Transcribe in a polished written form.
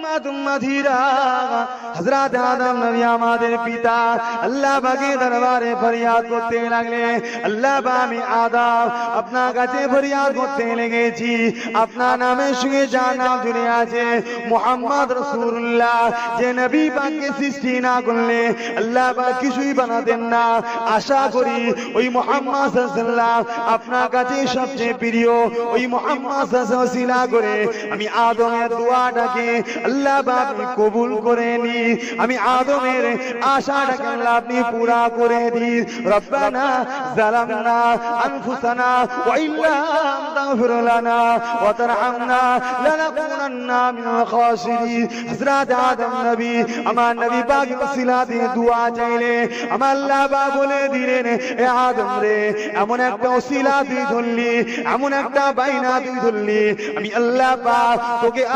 ধীরা হযরত আদম নবী আমাদের পিতা আল্লাহ পাকের দরবারে ফরিয়াদ করতে লাগলেন, আল্লাহ পাক আমি আদম আপনার কাছে ফরিয়াদ করতে লেগেছি, আপনার নামের সঙ্গে যার নাম জুড়ে আছে মুহাম্মদ রাসূলুল্লাহ, যে নবী পাককে সৃষ্টি না করলে আল্লাহ পাক কিছুই বানাতেন না, আশা করি ওই মুহাম্মদ সাল্লাল্লাহু আলাইহি ওয়াসাল্লাম আপনার কাছে সবচেয়ে প্রিয়, ওই মুহাম্মদ সাল্লাল্লাহু আলাইহি ওয়াসাল্লাম করে আমি আদমের দোয়াটাকে আল্লাহ পাক কবুল করে নি, আমি আদমের আশাটাকে আল্লাহ আপনি পুরা করে দিন। রব্বানা যালামনা আনফুসানা ওয়া ইল্লাম তাগফির লানা ওয়া তারহামনা লানাকুনান্না মিনাল খাসিরিন। হযরত আদম নবী আমার নবী পাক ওসিলাতে দোয়া চাইলে আমার আল্লাহ পাক বলে দিলেন, এ আদম রে এমন একটা ওসিলা তুই ধরলি, এমন একটা বাইনা তুই ধরলি, আমি আল্লাহ পাক তোকে